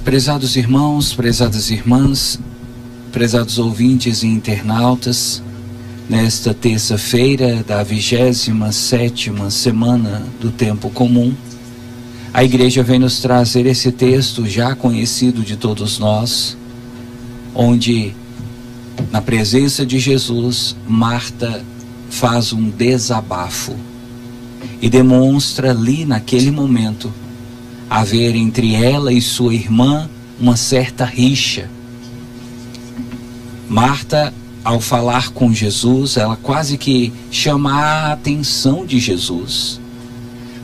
Prezados irmãos, prezadas irmãs, prezados ouvintes e internautas, nesta terça-feira da 27ª semana do Tempo Comum, a Igreja vem nos trazer esse texto já conhecido de todos nós, onde, na presença de Jesus, Marta faz um desabafo e demonstra ali naquele momento haver entre ela e sua irmã uma certa rixa. Marta, ao falar com Jesus, ela quase que chama a atenção de Jesus,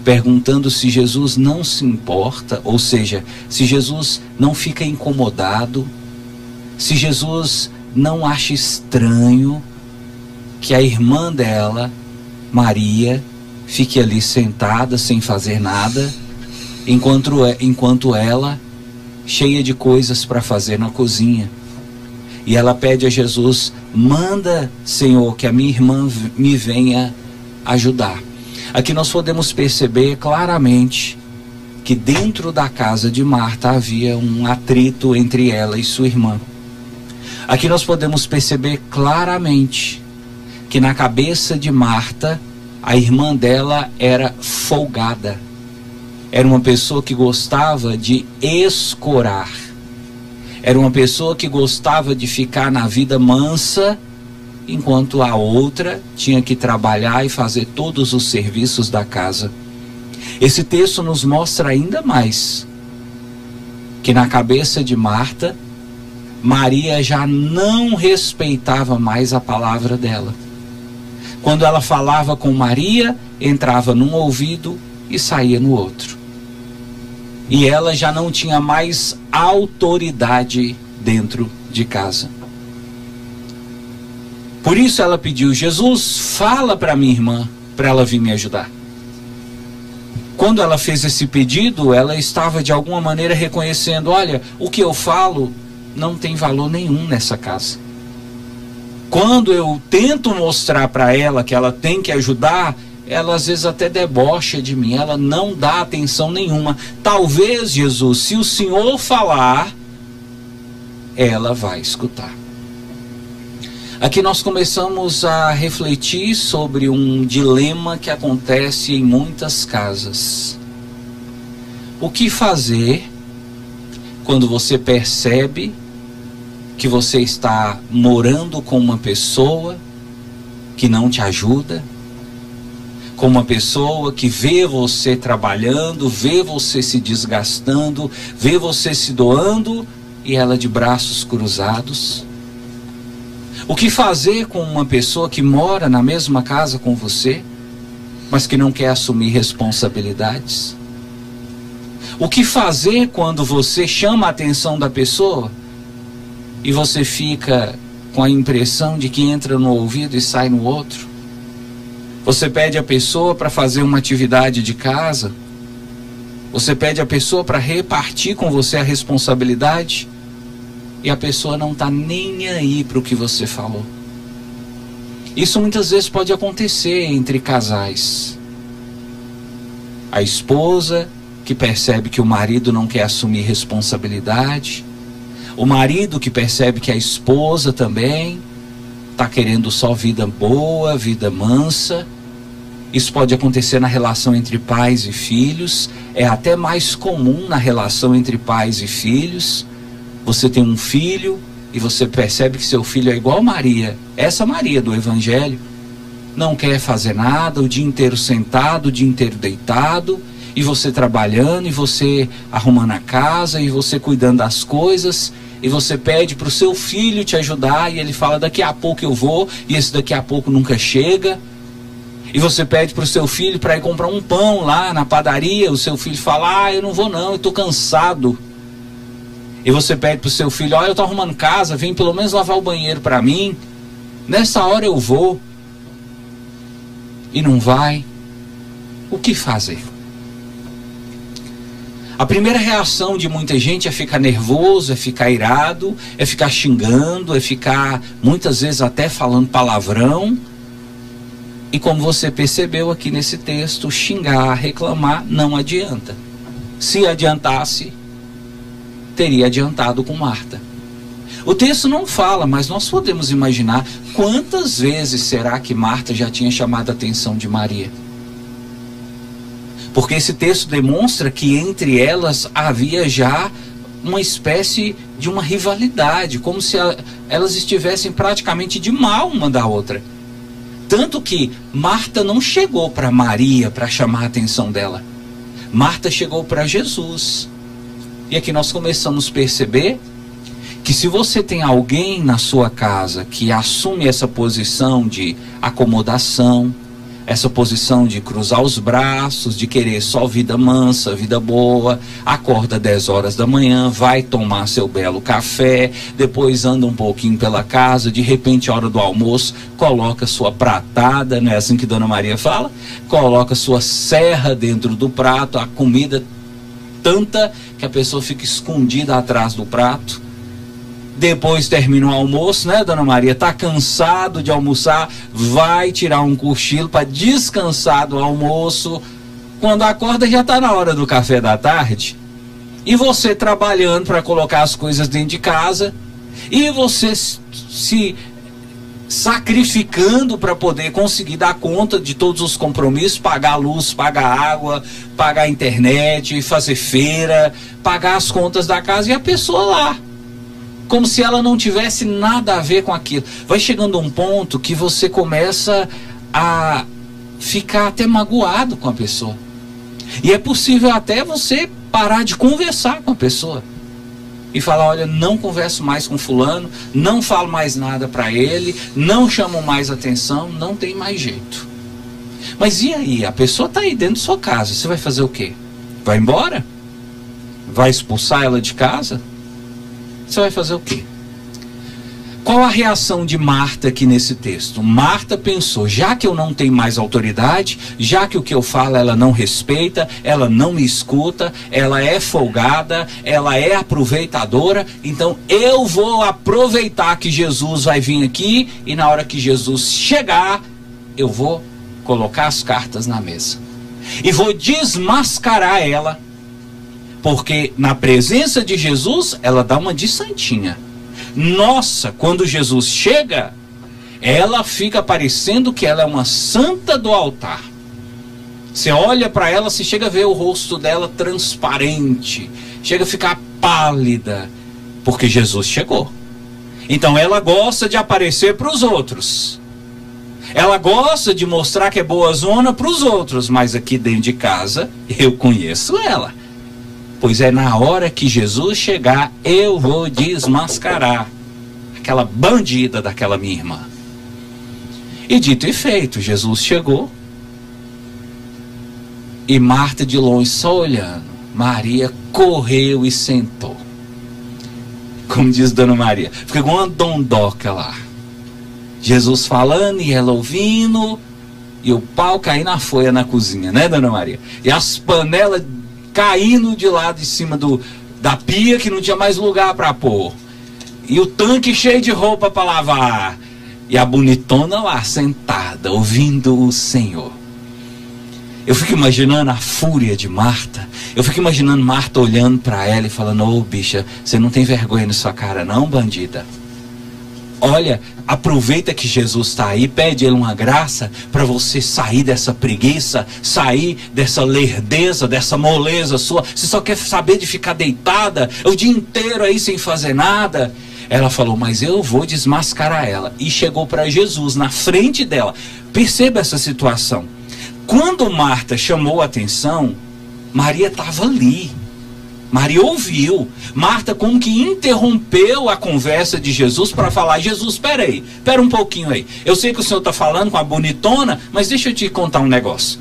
perguntando se Jesus não se importa, ou seja, se Jesus não fica incomodado, se Jesus não acha estranho que a irmã dela, Maria, fique ali sentada sem fazer nada, enquanto ela, cheia de coisas para fazer na cozinha. E ela pede a Jesus: manda, Senhor, que a minha irmã me venha ajudar. Aqui nós podemos perceber claramente que dentro da casa de Marta havia um atrito entre ela e sua irmã. Aqui nós podemos perceber claramente que na cabeça de Marta, a irmã dela era folgada. Era uma pessoa que gostava de escorar. Era uma pessoa que gostava de ficar na vida mansa, enquanto a outra tinha que trabalhar e fazer todos os serviços da casa. Esse texto nos mostra ainda mais que na cabeça de Marta, Maria já não respeitava mais a palavra dela. Quando ela falava com Maria, entrava num ouvido e saía no outro. E ela já não tinha mais autoridade dentro de casa. Por isso ela pediu: Jesus, fala para minha irmã, para ela vir me ajudar. Quando ela fez esse pedido, ela estava de alguma maneira reconhecendo: olha, o que eu falo não tem valor nenhum nessa casa. Quando eu tento mostrar para ela que ela tem que ajudar, ela às vezes até debocha de mim, ela não dá atenção nenhuma. Talvez, Jesus, se o Senhor falar, ela vai escutar. Aqui nós começamos a refletir sobre um dilema que acontece em muitas casas. O que fazer quando você percebe que você está morando com uma pessoa que não te ajuda, com uma pessoa que vê você trabalhando, vê você se desgastando, vê você se doando e ela de braços cruzados? O que fazer com uma pessoa que mora na mesma casa com você, mas que não quer assumir responsabilidades? O que fazer quando você chama a atenção da pessoa e você fica com a impressão de que entra no ouvido e sai no outro? Você pede a pessoa para fazer uma atividade de casa, você pede a pessoa para repartir com você a responsabilidade, e a pessoa não está nem aí para o que você falou. Isso muitas vezes pode acontecer entre casais. A esposa que percebe que o marido não quer assumir responsabilidade, o marido que percebe que a esposa também está querendo só vida boa, vida mansa. Isso pode acontecer na relação entre pais e filhos, é até mais comum na relação entre pais e filhos. Você tem um filho e você percebe que seu filho é igual Maria, essa Maria do Evangelho, não quer fazer nada, o dia inteiro sentado, o dia inteiro deitado, e você trabalhando, e você arrumando a casa, e você cuidando das coisas, e você pede para o seu filho te ajudar, e ele fala: daqui a pouco eu vou, e esse daqui a pouco nunca chega. E você pede para o seu filho para ir comprar um pão lá na padaria, o seu filho fala: ah, eu não vou não, eu estou cansado. E você pede para o seu filho: olha, eu estou arrumando casa, vem pelo menos lavar o banheiro para mim, nessa hora eu vou. E não vai. O que fazer? A primeira reação de muita gente é ficar nervoso, é ficar irado, é ficar xingando, é ficar muitas vezes até falando palavrão. E como você percebeu aqui nesse texto, xingar, reclamar não adianta. Se adiantasse, teria adiantado com Marta. O texto não fala, mas nós podemos imaginar quantas vezes será que Marta já tinha chamado a atenção de Maria. Porque esse texto demonstra que entre elas havia já uma espécie de uma rivalidade, como se elas estivessem praticamente de mal uma da outra. Tanto que Marta não chegou para Maria para chamar a atenção dela. Marta chegou para Jesus. E aqui nós começamos a perceber que se você tem alguém na sua casa que assume essa posição de acomodação, essa posição de cruzar os braços, de querer só vida mansa, vida boa, acorda 10 horas da manhã, vai tomar seu belo café, depois anda um pouquinho pela casa, de repente, a hora do almoço, coloca sua pratada, não é assim que Dona Maria fala? Coloca sua serra dentro do prato, a comida tanta que a pessoa fica escondida atrás do prato. Depois termina o almoço, né, Dona Maria? Tá cansado de almoçar, vai tirar um cochilo para descansar do almoço. Quando acorda já tá na hora do café da tarde. E você trabalhando para colocar as coisas dentro de casa. E você se sacrificando para poder conseguir dar conta de todos os compromissos, pagar a luz, pagar a água, pagar a internet, fazer feira, pagar as contas da casa, e a pessoa lá, como se ela não tivesse nada a ver com aquilo. Vai chegando um ponto que você começa a ficar até magoado com a pessoa. E é possível até você parar de conversar com a pessoa. E falar, olha, não converso mais com fulano, não falo mais nada para ele, não chamo mais atenção, não tem mais jeito. Mas e aí? A pessoa está aí dentro da sua casa, você vai fazer o quê? Vai embora? Vai expulsar ela de casa? Você vai fazer o quê? Qual a reação de Marta aqui nesse texto? Marta pensou, já que eu não tenho mais autoridade, já que o que eu falo ela não respeita, ela não me escuta, ela é folgada, ela é aproveitadora, então eu vou aproveitar que Jesus vai vir aqui e na hora que Jesus chegar, eu vou colocar as cartas na mesa. E vou desmascarar ela, porque na presença de Jesus, ela dá uma de santinha. Nossa, quando Jesus chega, ela fica parecendo que ela é uma santa do altar. Você olha para ela, você chega a ver o rosto dela transparente, chega a ficar pálida, porque Jesus chegou. Então ela gosta de aparecer para os outros. Ela gosta de mostrar que é boa zona para os outros, mas aqui dentro de casa, eu conheço ela. Pois é na hora que Jesus chegar, eu vou desmascarar aquela bandida daquela minha irmã. E dito e feito, Jesus chegou. E Marta de longe só olhando. Maria correu e sentou. Como diz Dona Maria, fica igual uma dondoca lá. Jesus falando e ela ouvindo. E o pau caindo na folha na cozinha, né, Dona Maria? E as panelas caindo de lá de cima da pia, que não tinha mais lugar para pôr. E o tanque cheio de roupa para lavar. E a bonitona lá sentada, ouvindo o Senhor. Eu fico imaginando a fúria de Marta. Eu fico imaginando Marta olhando para ela e falando, ô bicha, você não tem vergonha na sua cara não, bandida? Olha, aproveita que Jesus está aí, pede ele uma graça para você sair dessa preguiça, sair dessa lerdeza, dessa moleza sua. Você só quer saber de ficar deitada o dia inteiro aí sem fazer nada. Ela falou, mas eu vou desmascarar ela. E chegou para Jesus na frente dela. Perceba essa situação. Quando Marta chamou a atenção, Maria estava ali. Maria ouviu. Marta como que interrompeu a conversa de Jesus para falar, Jesus, espera aí, espera um pouquinho aí. Eu sei que o senhor está falando com a bonitona, mas deixa eu te contar um negócio.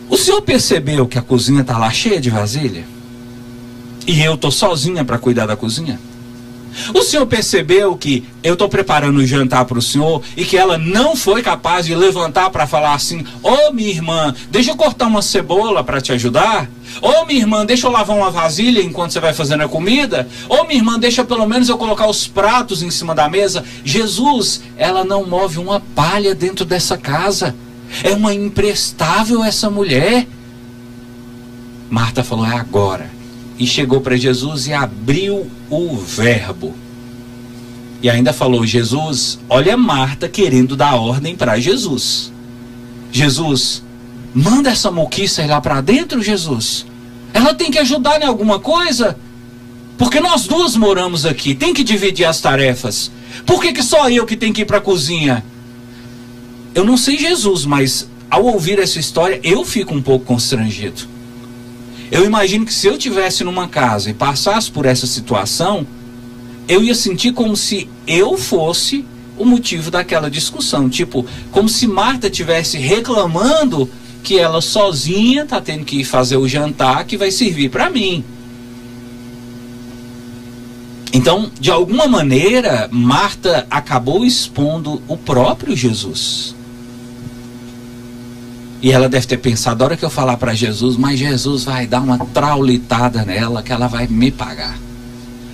O senhor percebeu que a cozinha está lá cheia de vasilha? E eu estou sozinha para cuidar da cozinha? O senhor percebeu que eu estou preparando o jantar para o senhor e que ela não foi capaz de levantar para falar assim, ô minha irmã, deixa eu cortar uma cebola para te ajudar? Ô minha irmã, deixa eu lavar uma vasilha enquanto você vai fazendo a comida? Ô minha irmã, deixa pelo menos eu colocar os pratos em cima da mesa? Jesus, ela não move uma palha dentro dessa casa. É uma imprestável essa mulher. Marta falou, é agora. e chegou para Jesus e abriu o verbo. E ainda falou: Jesus, olha Marta querendo dar ordem para Jesus. Jesus, manda essa moquiça ir lá para dentro, Jesus. Ela tem que ajudar em alguma coisa. Porque nós duas moramos aqui, tem que dividir as tarefas. Por que só eu que tenho que ir para a cozinha? Eu não sei Jesus, mas ao ouvir essa história, eu fico um pouco constrangido. Eu imagino que se eu estivesse numa casa e passasse por essa situação, eu ia sentir como se eu fosse o motivo daquela discussão. Tipo, como se Marta estivesse reclamando que ela sozinha está tendo que ir fazer o jantar que vai servir para mim. Então, de alguma maneira, Marta acabou expondo o próprio Jesus. E ela deve ter pensado: a hora que eu falar para Jesus, mas Jesus vai dar uma traulitada nela que ela vai me pagar.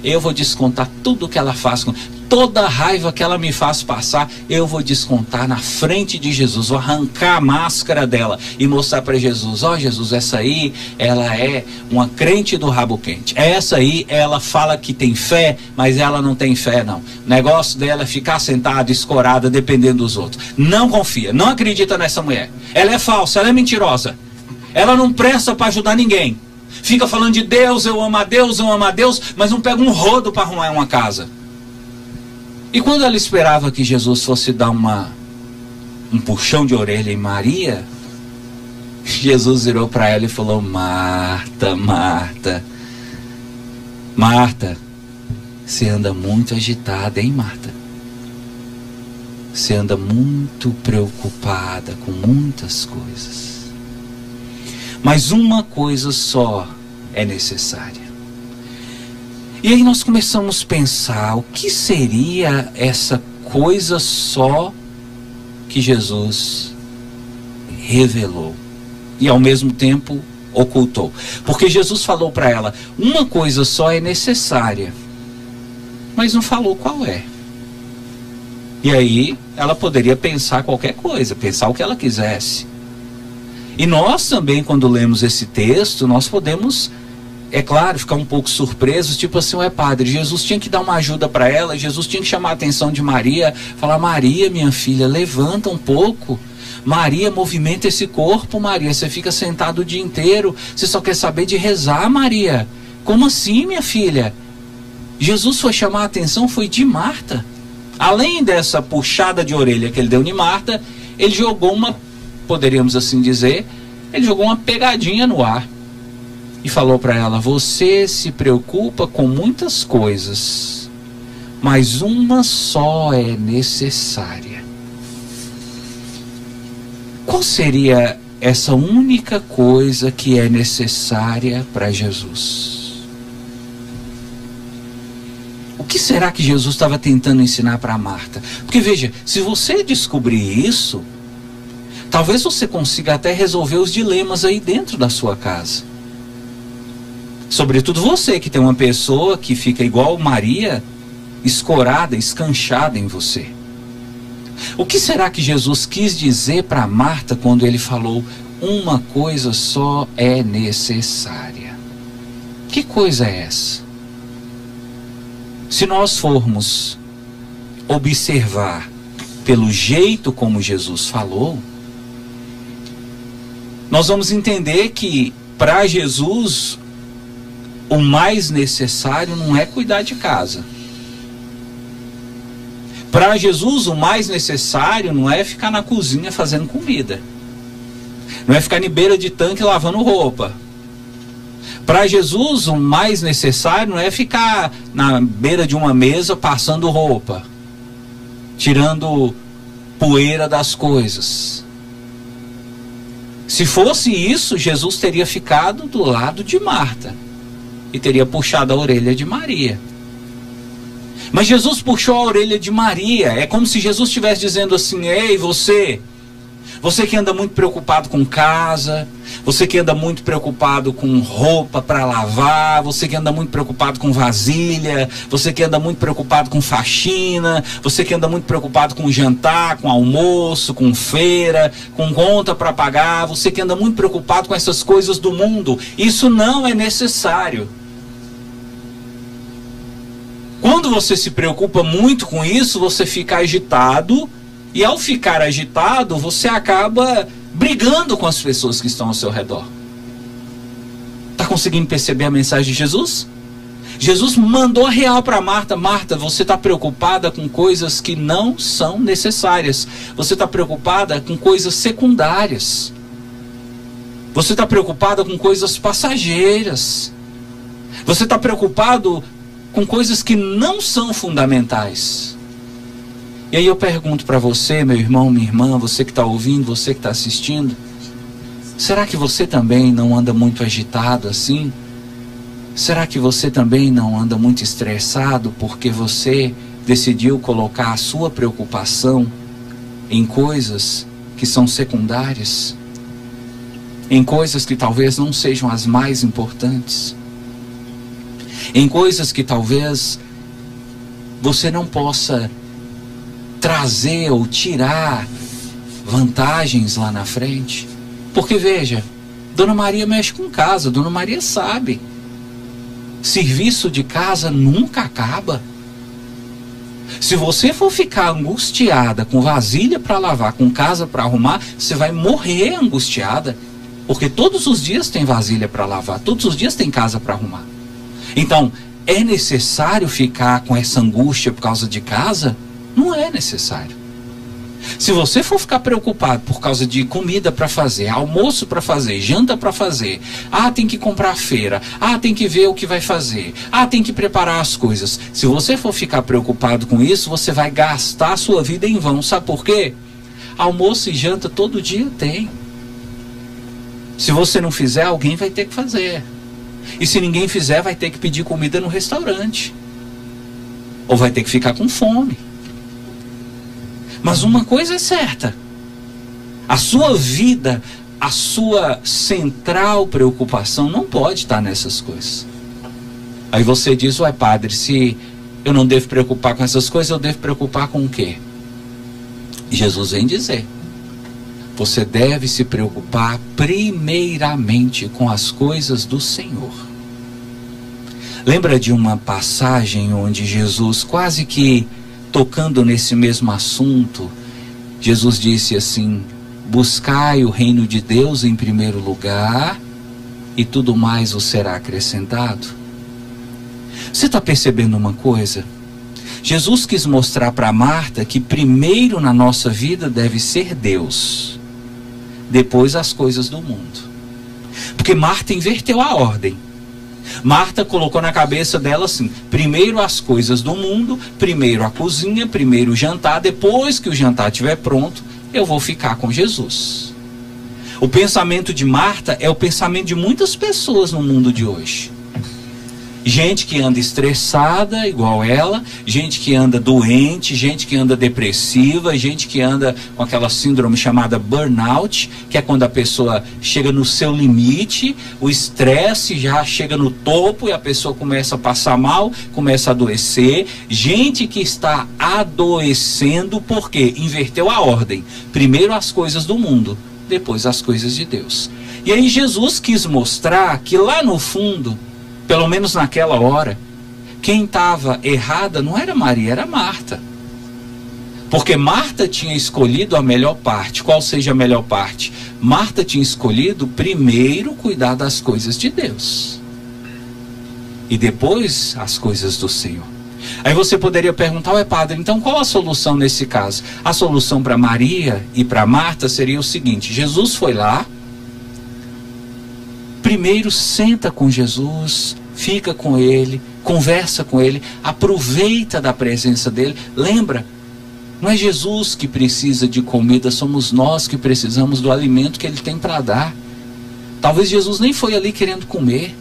Eu vou descontar tudo que ela faz, toda a raiva que ela me faz passar, eu vou descontar na frente de Jesus. Vou arrancar a máscara dela e mostrar para Jesus: ó, Jesus, essa aí, ela é uma crente do rabo quente. Essa aí, ela fala que tem fé, mas ela não tem fé não. O negócio dela é ficar sentada, escorada, dependendo dos outros. Não confia, não acredita nessa mulher. Ela é falsa, ela é mentirosa. Ela não presta para ajudar ninguém. Fica falando de Deus, eu amo a Deus, mas não pega um rodo para arrumar uma casa. E quando ela esperava que Jesus fosse dar um puxão de orelha em Maria, Jesus virou para ela e falou: Marta, Marta, Marta, você anda muito agitada, hein, Marta? Você anda muito preocupada com muitas coisas. Mas uma coisa só é necessária. E aí nós começamos a pensar: o que seria essa coisa só que Jesus revelou e ao mesmo tempo ocultou? Porque Jesus falou para ela: uma coisa só é necessária, mas não falou qual é. E aí ela poderia pensar qualquer coisa, pensar o que ela quisesse. E nós também, quando lemos esse texto, nós podemos, é claro, ficar um pouco surpresos, tipo assim: ué, padre, Jesus tinha que dar uma ajuda para ela, Jesus tinha que chamar a atenção de Maria, falar: Maria, minha filha, levanta um pouco. Maria, movimenta esse corpo, Maria, você fica sentado o dia inteiro, você só quer saber de rezar, Maria. Como assim, minha filha? Jesus foi chamar a atenção, foi de Marta. Além dessa puxada de orelha que ele deu em Marta, ele jogou poderíamos assim dizer, ele jogou uma pegadinha no ar e falou para ela: você se preocupa com muitas coisas, mas uma só é necessária. Qual seria essa única coisa que é necessária para Jesus? O que será que Jesus estava tentando ensinar para Marta? Porque veja, se você descobrir isso, talvez você consiga até resolver os dilemas aí dentro da sua casa. Sobretudo você que tem uma pessoa que fica igual Maria, escorada, escanchada em você. O que será que Jesus quis dizer para Marta quando ele falou: uma coisa só é necessária? Que coisa é essa? Se nós formos observar pelo jeito como Jesus falou, nós vamos entender que para Jesus o mais necessário não é cuidar de casa. Para Jesus o mais necessário não é ficar na cozinha fazendo comida. Não é ficar em beira de tanque lavando roupa. Para Jesus o mais necessário não é ficar na beira de uma mesa passando roupa, tirando poeira das coisas. Se fosse isso, Jesus teria ficado do lado de Marta e teria puxado a orelha de Maria. Mas Jesus puxou a orelha de Maria. É como se Jesus estivesse dizendo assim: ei, você que anda muito preocupado com casa, você que anda muito preocupado com roupa para lavar, você que anda muito preocupado com vasilha, você que anda muito preocupado com faxina, você que anda muito preocupado com jantar, com almoço, com feira, com conta para pagar, você que anda muito preocupado com essas coisas do mundo, isso não é necessário. você se preocupa muito com isso, você fica agitado, e ao ficar agitado, você acaba brigando com as pessoas que estão ao seu redor. Está conseguindo perceber a mensagem de Jesus? Jesus mandou a real para Marta: Marta, você está preocupada com coisas que não são necessárias. Você está preocupada com coisas secundárias. Você está preocupada com coisas passageiras. Você está preocupado com coisas que não são fundamentais. E aí eu pergunto para você, meu irmão, minha irmã, você que está ouvindo, você que está assistindo, será que você também não anda muito agitado assim? Será que você também não anda muito estressado porque você decidiu colocar a sua preocupação em coisas que são secundárias? Em coisas que talvez não sejam as mais importantes? Em coisas que talvez você não possa trazer ou tirar vantagens lá na frente? Porque veja, Dona Maria mexe com casa, Dona Maria sabe. Serviço de casa nunca acaba. Se você for ficar angustiada com vasilha para lavar, com casa para arrumar, você vai morrer angustiada. Porque todos os dias tem vasilha para lavar, todos os dias tem casa para arrumar. Então, é necessário ficar com essa angústia por causa de casa? Não é necessário. Se você for ficar preocupado por causa de comida para fazer, almoço para fazer, janta para fazer, tem que comprar a feira, tem que ver o que vai fazer, tem que preparar as coisas. Se você for ficar preocupado com isso, você vai gastar a sua vida em vão. Sabe por quê? Almoço e janta todo dia tem. Se você não fizer, alguém vai ter que fazer. E se ninguém fizer, vai ter que pedir comida no restaurante. Ou vai ter que ficar com fome. Mas uma coisa é certa: a sua vida, a sua central preocupação não pode estar nessas coisas. Aí você diz: ué, padre, se eu não devo preocupar com essas coisas, eu devo preocupar com o quê? E Jesus vem dizer: você deve se preocupar primeiramente com as coisas do Senhor. Lembra de uma passagem onde Jesus, quase que tocando nesse mesmo assunto, Jesus disse assim: buscai o reino de Deus em primeiro lugar, e tudo mais vos será acrescentado. Você está percebendo uma coisa? Jesus quis mostrar para Marta que primeiro na nossa vida deve ser Deus, depois as coisas do mundo. Porque Marta inverteu a ordem. Marta colocou na cabeça dela assim: primeiro as coisas do mundo, primeiro a cozinha, primeiro o jantar, depois que o jantar estiver pronto, eu vou ficar com Jesus. O pensamento de Marta é o pensamento de muitas pessoas no mundo de hoje. Gente que anda estressada igual ela, gente que anda doente, gente que anda depressiva, gente que anda com aquela síndrome chamada burnout, que é quando a pessoa chega no seu limite, o estresse já chega no topo e a pessoa começa a passar mal, começa a adoecer. Gente que está adoecendo porque inverteu a ordem: primeiro as coisas do mundo, depois as coisas de Deus. E aí Jesus quis mostrar que lá no fundo, pelo menos naquela hora, quem estava errada não era Maria, era Marta. Porque Marta tinha escolhido a melhor parte. Qual seja a melhor parte? Marta tinha escolhido primeiro cuidar das coisas de Deus, e depois as coisas do Senhor. Aí você poderia perguntar: ué, padre, então qual a solução nesse caso? A solução para Maria e para Marta seria o seguinte: Jesus foi lá, primeiro senta com Jesus, fica com Ele, conversa com Ele, aproveita da presença dEle. Lembra, não é Jesus que precisa de comida, somos nós que precisamos do alimento que Ele tem para dar. Talvez Jesus nem foi ali querendo comer,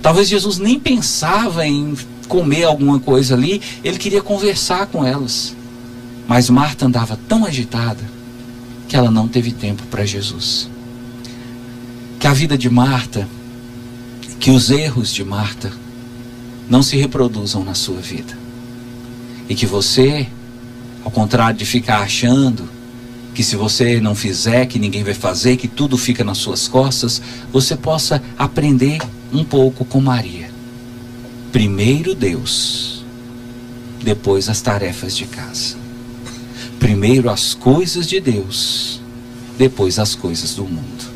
talvez Jesus nem pensava em comer alguma coisa ali, Ele queria conversar com elas. Mas Marta andava tão agitada que ela não teve tempo para Jesus. Que a vida de Marta, que os erros de Marta não se reproduzam na sua vida. E que você, ao contrário de ficar achando que se você não fizer, que ninguém vai fazer, que tudo fica nas suas costas, você possa aprender um pouco com Maria. Primeiro Deus, depois as tarefas de casa. Primeiro as coisas de Deus, depois as coisas do mundo.